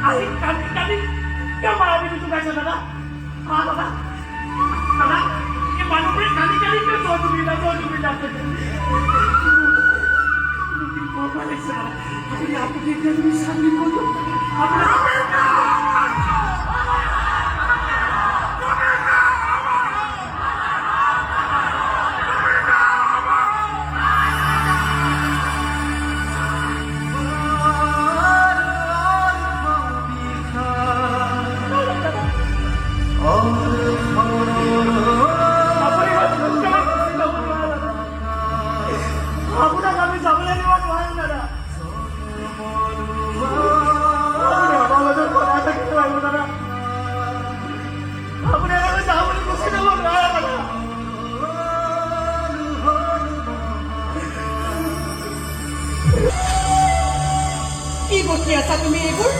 আরে কালি কালি क्या मारा भी तू कैसे दादा हाँ दादा दादा ये मानो में काली काली क्यों दो चुकी जाते वाले से अभी आपको देख लिया तो शादी को तो কি বকি আছা তুমি এইবোৰ?